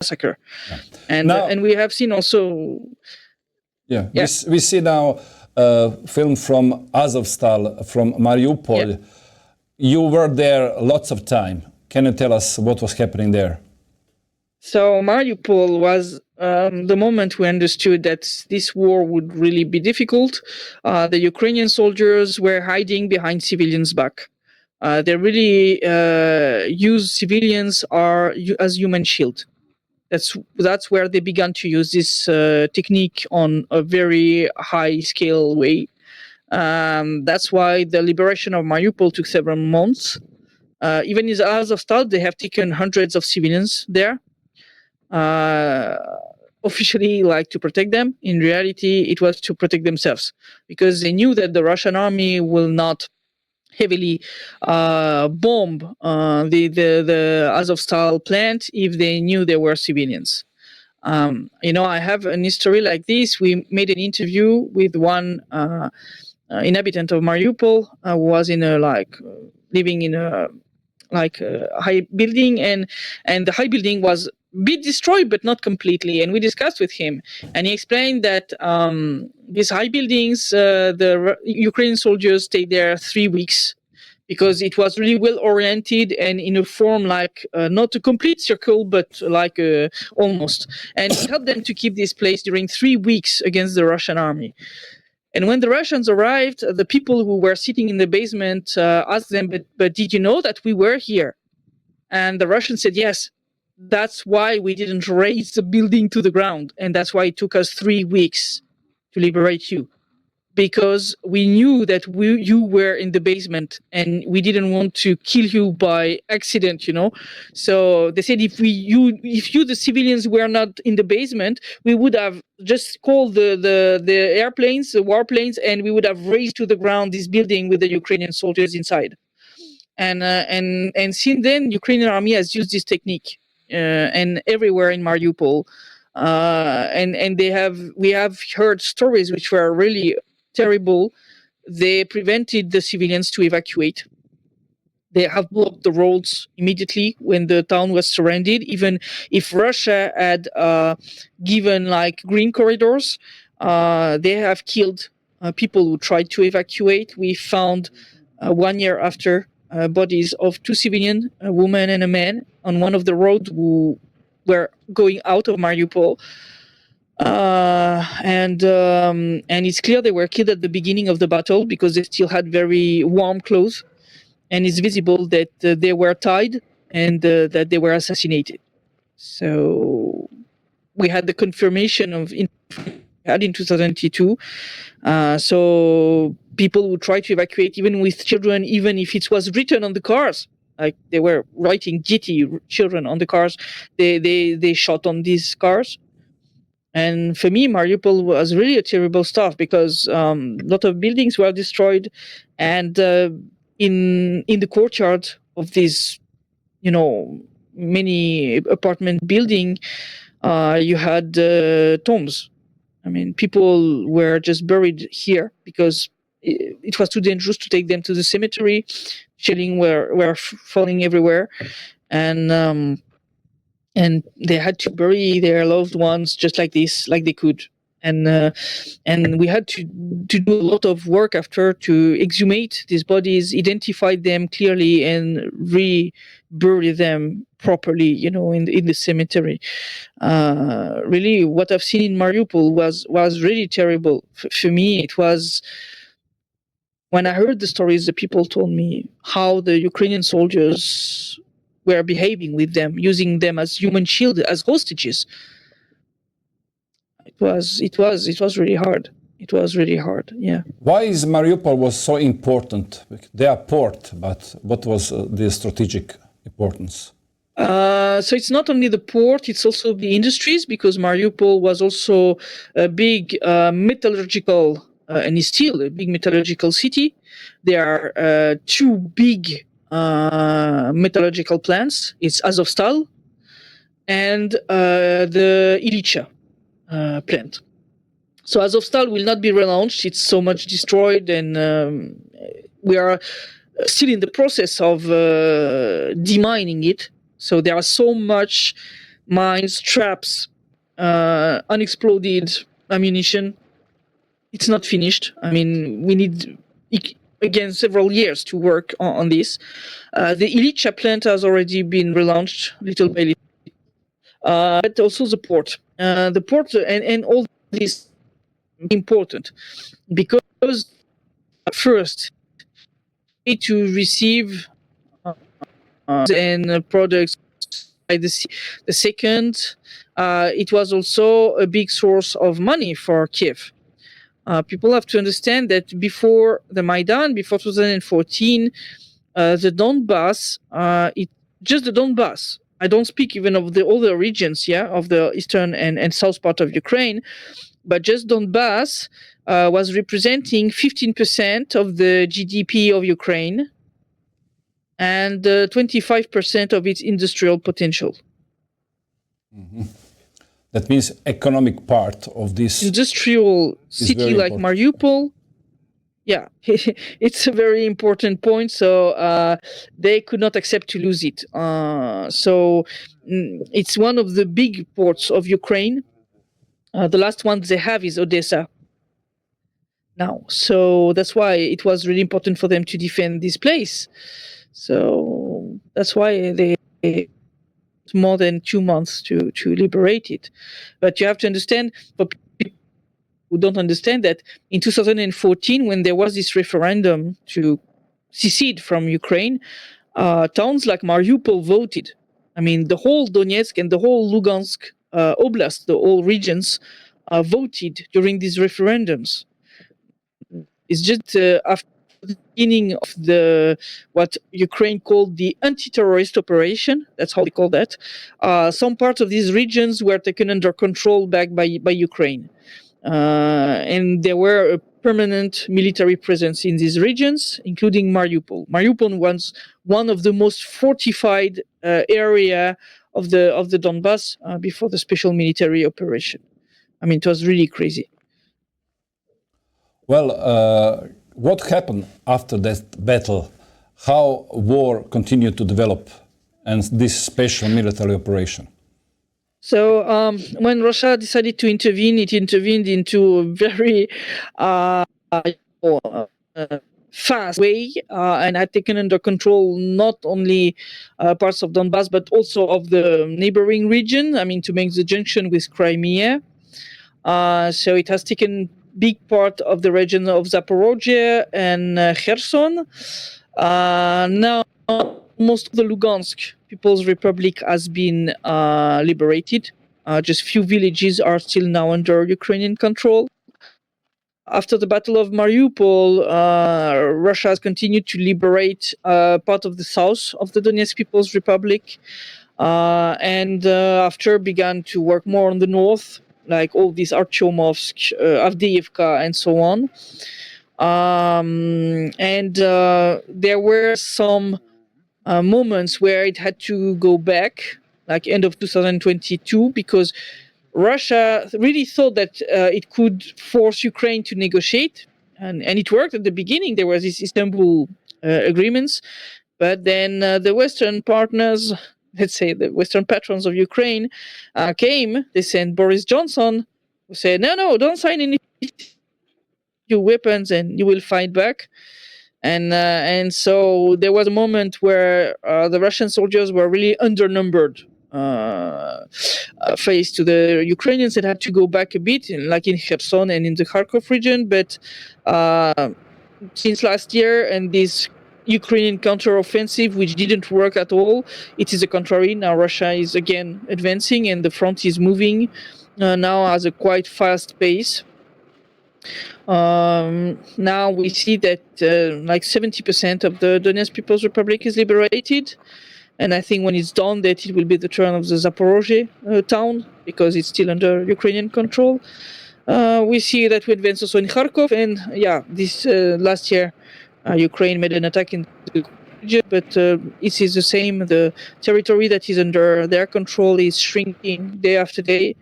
massacre. Yeah. And we have seen also. Yeah. We see now a film from Azovstal, from Mariupol. Yeah. You were there lots of time. Can you tell us what was happening there? So Mariupol was the moment we understood that this war would really be difficult. The Ukrainian soldiers were hiding behind civilians' back. They really use civilians as human shield. That's where they began to use this technique on a very high scale way. That's why the liberation of Mariupol took several months. Even in Azovstal, they have taken hundreds of civilians there. Officially, like, to protect them. In reality, it was to protect themselves, because they knew that the Russian army will not heavily bomb the Azovstal plant if they knew there were civilians. I have an history like this. We made an interview with one inhabitant of Mariupol who was living in a high building, and the high building was a bit destroyed but not completely. And we discussed with him, and he explained that these high buildings, the Ukrainian soldiers stayed there 3 weeks, because it was really well oriented and in a form not a complete circle, but almost. And it helped them to keep this place during 3 weeks against the Russian army. And when the Russians arrived, the people who were sitting in the basement asked them, but did you know that we were here? And the Russians said, yes, that's why we didn't raise the building to the ground. And that's why it took us 3 weeks to liberate you. Because we knew that you were in the basement, and we didn't want to kill you by accident, So they said, if you, the civilians, were not in the basement, we would have just called the airplanes, the warplanes, and we would have razed to the ground this building with the Ukrainian soldiers inside. And since then, Ukrainian army has used this technique, and everywhere in Mariupol, and we have heard stories which were really terrible. They prevented the civilians to evacuate. They have blocked the roads immediately when the town was surrounded. Even if Russia had given green corridors, they have killed people who tried to evacuate. We found 1 year after bodies of 2 civilians, a woman and a man, on one of the roads who were going out of Mariupol. And it's clear they were killed at the beginning of the battle because they still had very warm clothes, and it's visible that they were tied and that they were assassinated. So we had the confirmation of in 2022. So people would try to evacuate, even with children, even if it was written on the cars. Like they were writing GT, children, on the cars. They shot on these cars. And for me, Mariupol was really a terrible stuff, because a lot of buildings were destroyed, and in the courtyard of this, many apartment building, you had tombs. I mean, people were just buried here because it was too dangerous to take them to the cemetery. Shelling were falling everywhere, and they had to bury their loved ones just like this, like they could. And we had to do a lot of work after to exhumate these bodies, identify them clearly, and re-bury them properly, in the cemetery. Really, what I've seen in Mariupol was really terrible. For me, it was, when I heard the stories, the people told me how the Ukrainian soldiers were behaving with them, using them as human shield, as hostages. It was really hard. It was really hard. Yeah. Why is Mariupol was so important? They are port, but what was the strategic importance? So it's not only the port; it's also the industries, because Mariupol was also a big metallurgical, and is still a big metallurgical city. There are 2 big metallurgical plants. It's Azovstal and the Ilyicha plant. So Azovstal will not be relaunched. It's so much destroyed, and we are still in the process of demining it. So there are so much mines, traps, unexploded ammunition. It's not finished. I mean, we need, again, several years to work on this. The Ilitcha plant has already been relaunched little by little. But also the port. The port and all this important because first to receive and products by the sea. The second, it was also a big source of money for Kiev. People have to understand that before the Maidan, before 2014, the Donbass, just the Donbass. I don't speak even of the other regions, of the eastern and south part of Ukraine, but just Donbass was representing 15% of the GDP of Ukraine and 25% of its industrial potential. Mm-hmm. That means economic part of this industrial city like Mariupol. Yeah, it's a very important point. So they could not accept to lose it. So it's one of the big ports of Ukraine. The last one they have is Odessa now. So that's why it was really important for them to defend this place. So that's why they more than 2 months to liberate it. But you have to understand, for people who don't understand, that in 2014, when there was this referendum to secede from Ukraine, towns like Mariupol voted. I mean, the whole Donetsk and the whole Lugansk oblast, the whole regions, voted during these referendums. It's just after the beginning of what Ukraine called the anti-terrorist operation. That's how they call that. Some parts of these regions were taken under control back by Ukraine. And there were a permanent military presence in these regions, including Mariupol. Mariupol was one of the most fortified area of the Donbass before the special military operation. I mean, it was really crazy. Well, what happened after that battle? How war continued to develop and this special military operation? So when Russia decided to intervene, it intervened into a very fast way and had taken under control not only parts of Donbass, but also of the neighboring region, I mean, to make the junction with Crimea. So it has taken big part of the region of Zaporozhye and Kherson. Now, most of the Lugansk People's Republic has been liberated. Just few villages are still now under Ukrainian control. After the Battle of Mariupol, Russia has continued to liberate part of the south of the Donetsk People's Republic, and after began to work more on the north, like all these Artyomovsk, Avdiivka, and so on. And there were some moments where it had to go back, like end of 2022, because Russia really thought that it could force Ukraine to negotiate. And it worked at the beginning. There was these Istanbul agreements. But then the Western partners, let's say the Western patrons of Ukraine, came. They sent Boris Johnson, who said, no, don't sign any your weapons and you will fight back. And so there was a moment where the Russian soldiers were really undernumbered faced to the Ukrainians that had to go back a bit, like in Kherson and in the Kharkov region. But since last year and this Ukrainian counteroffensive, which didn't work at all, it is the contrary. Now Russia is again advancing and the front is moving now at a quite fast pace. Now we see that like 70% of the Donetsk People's Republic is liberated. And I think when it's done, that it will be the turn of the Zaporozhye town, because it's still under Ukrainian control. We see that we advance also in Kharkov. And this last year, Ukraine made an attack in the region, but it is the same. The territory that is under their control is shrinking day after day.